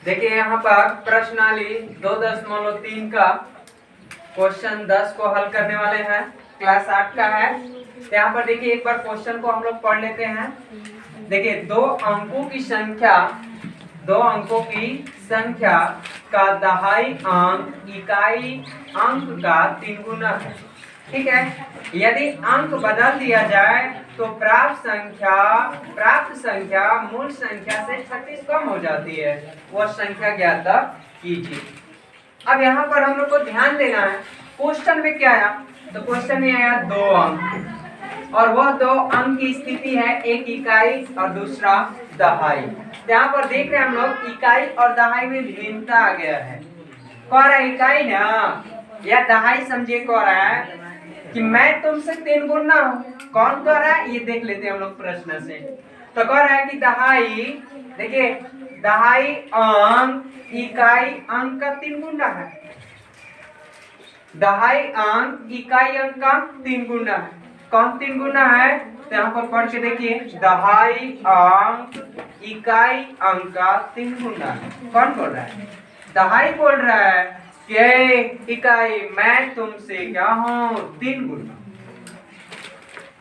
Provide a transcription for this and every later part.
देखिए यहाँ पर प्रश्नावली 2.3 का क्वेश्चन 10 को हल करने वाले हैं, क्लास 8 का है। यहाँ पर देखिए एक बार क्वेश्चन को हम लोग पढ़ लेते हैं। देखिए दो अंकों की संख्या का दहाई अंक इकाई अंक का 3 गुना है। ठीक है, यदि अंक बदल दिया जाए तो प्राप्त संख्या मूल संख्या से 36 कम हो जाती है। वह संख्या ज्ञात कीजिए। अब यहाँ पर हम लोग को ध्यान देना है, क्वेश्चन में क्या आया, तो क्वेश्चन में आया 2 अंक और वह 2 अंक की स्थिति है, एक इकाई और दूसरा दहाई। यहाँ पर देख रहे हैं हम लोग इकाई और दहाई में भिन्नता आ गया है। कह रहा है इकाई ना या दहाई, समझिए कह रहा है कि मैं तुमसे 3 गुना हूँ। कौन कह रहा है ये देख लेते हैं हम लोग प्रश्न से। तो कह रहा है कि दहाई, देखिए दहाई अंक इकाई अंक का 3 गुना है। दहाई अंक इकाई अंक का 3 गुना है। कौन 3 गुना है, तो यहाँ पर पढ़ के देखिए दहाई अंक इकाई अंक का 3 गुना है। कौन बोल रहा है, दहाई बोल रहा है कि इकाई मैं तुमसे क्या हूँ 3 गुना।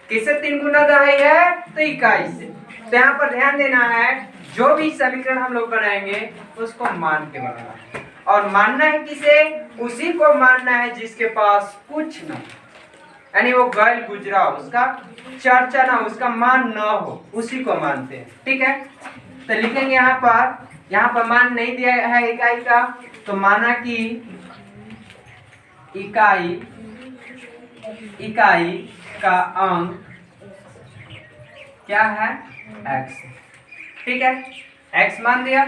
किससे 3 गुना दहाई है, तो इकाई से। तो यहाँ पर ध्यान देना है, जो भी समीकरण हम लोग बनाएंगे उसको मान के बनाना है। और मानना है किसे, उसी को मानना है जिसके पास कुछ ना, यानी वो गैर गुजरा हो, उसका चर्चा ना, उसका मान न हो, उसी को मानते हैं। ठीक है, तो लिखेंगे यहाँ पर मान नहीं दिया है इकाई का, तो माना कि इकाई का अंक क्या है, x। ठीक है, x मान दिया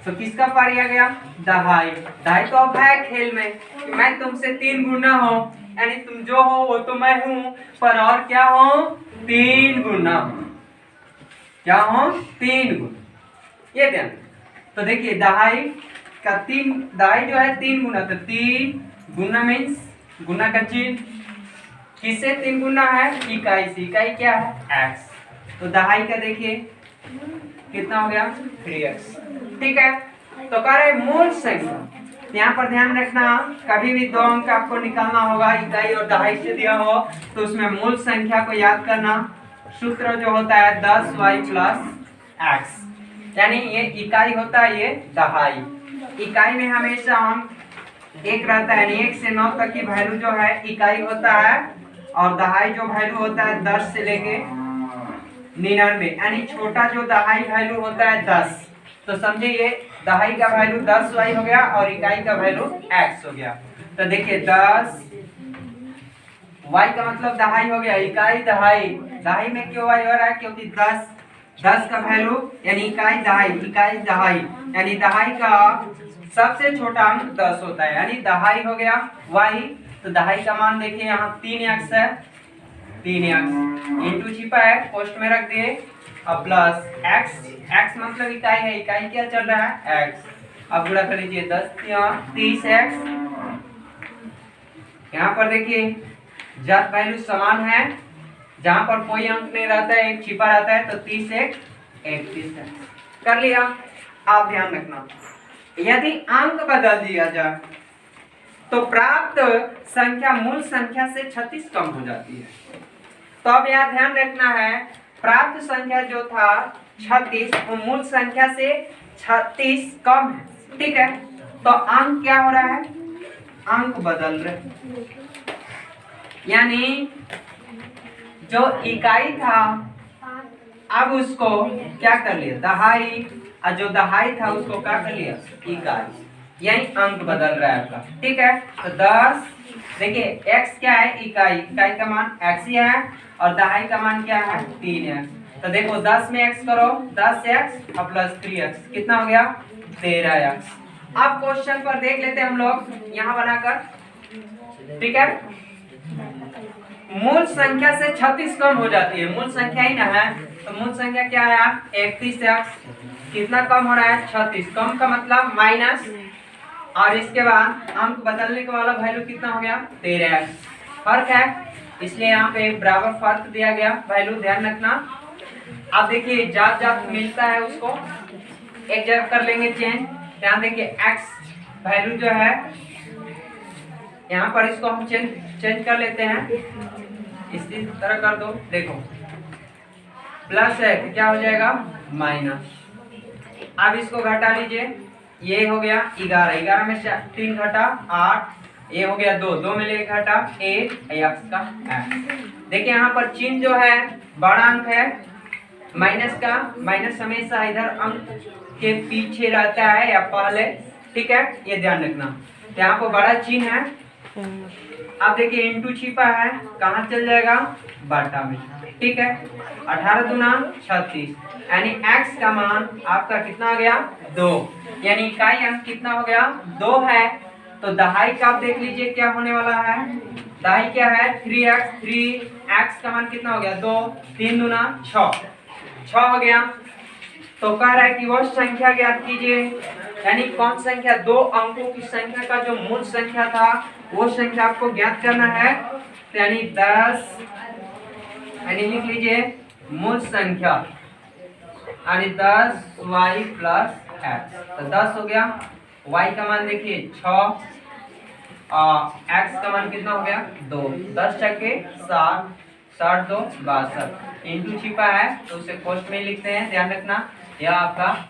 तो किसका पार आ गया, दहाई। दहाई तो अब है खेल में, मैं तुमसे 3 गुना हूँ, यानी तुम जो हो वो तो मैं हूँ, पर और क्या हो, 3 गुना। क्या हो, 3 गुना, ये ध्यान। तो देखिए दहाई जो है 3 गुना, तो 3 गुना मीन्स गुना का चिन्ह, किससे 3 गुना है, इकाई से। इकाई क्या है, x। तो दहाई का देखिए कितना हो गया, 3x। ठीक है, तो कह रहे मूल संख्या। यहाँ पर ध्यान रखना, कभी भी 2 अंक आपको निकालना होगा, इकाई और दहाई से दिया हो तो उसमें मूल संख्या को याद करना। सूत्र जो होता है 10y + x, यानी ये इकाई होता है, ये दहाई। इकाई में हमेशा हम 1 रहता है, यानी 1 से 9 तक की वैल्यू जो है इकाई होता है, और दहाई जो वैल्यू होता है 10 से लेके 99, यानी छोटा जो दहाई वैल्यू होता है 10। तो समझिए ये दहाई का वैल्यू 10y हो गया और इकाई का वैल्यू x हो गया। तो देखिए 10 y का मतलब दहाई हो गया, इकाई दहाई में क्यों y हो रहा है, क्योंकि 10 का वैल्यू यानी इकाई दहाई, यानी दहाई का सबसे छोटा अंक 10 होता है, यानी दहाई हो गया y। तो दहाई का मान देखिए यहाँ 3x है, 3x इंटू छिपा है पोस्ट में रख दिए, अब प्लस x मतलब इकाई है, इकाई क्या चल रहा है, x। अब गुणा कर लीजिए 30x। यहाँ पर देखिए जब वैल्यू समान है, जहां पर कोई अंक नहीं रहता है, एक छिपा रहता है, तो 30x 31 है। कर लिया। आप ध्यान रखना, यदि अंक बदल दिया जाए तो प्राप्त संख्या मूल संख्या से 36 कम हो जाती है। तो अब यहाँ ध्यान रखना है, प्राप्त संख्या जो था 36, वो मूल संख्या से 36 कम है। ठीक है, तो अंक क्या हो रहा है, अंक बदल रहे, यानी जो इकाई था अब उसको क्या कर लिया, दहाई, और जो दहाई था उसको क्या कर लिया, इकाई, यानी अंक बदल रहा है आपका। ठीक है, तो 10 देखिए x क्या है, इकाई का मान x ही है, और दहाई का मान क्या है, 3x। तो देखो 10 में x करो, 10x और प्लस 3x कितना हो गया, 13x। अब क्वेश्चन पर देख लेते हैं हम लोग यहाँ बनाकर। ठीक है, मूल संख्या से 36 कम हो जाती है, मूल संख्या ही ना है, तो मूल संख्या क्या है, 31x। कितना कम हो रहा है, 36। कम का मतलब माइनस, और इसके बाद अंक बदलने का वाला वैल्यू कितना हो गया, 13x। फर्क है, इसलिए यहाँ पे बराबर फर्क दिया गया वैल्यू, ध्यान रखना। अब देखिए जात मिलता है उसको एक जगह कर लेंगे चेंज। ध्यान देंगे एक्स वैल्यू जो है यहाँ पर इसको हम चेंज कर लेते हैं, इसी तरह कर दो। देखो प्लस है तो क्या हो जाएगा माइनस। अब इसको घटा लीजिए, ये हो गया 11, 11 में से 3 घटा 8, ये हो गया 2, 2 में ले घटा 1, एक्स का एक्स। देखिए यहाँ पर चिन्ह जो है बड़ा अंक है माइनस का, माइनस हमेशा इधर अंक के पीछे रहता है या पहले, ठीक है, ये ध्यान रखना। तो यहाँ पर बड़ा चिन्ह है। अब देखिए इंटू छिपा है, कहाँ चल जाएगा बाटा में, ठीक है। 18 दूना 36, यानी x का मान आपका कितना आ गया 2, यानी इकाई अंक कितना हो गया 2 है। तो दहाई का आप देख लीजिए क्या होने वाला है, दहाई क्या है 3x, 3x का मान कितना हो गया 2, 3 दूना 6 हो गया। तो कह रहा है कि वह संख्या ज्ञात कीजिए, यानी कौन संख्या, 2 अंकों की संख्या का जो मूल संख्या था वो संख्या आपको ज्ञात करना है। तो यानी 10, यानी लिख लीजिए मूल संख्या, यानी 10y प्लस x। तो 10 हो गया, y का मान देखिए 6 और x का मान कितना हो गया 2, 10 छक्के 60, 60 2 62, इंटू छिपा है तो उसे कोष्ठ में लिखते हैं, ध्यान रखना। यह आपका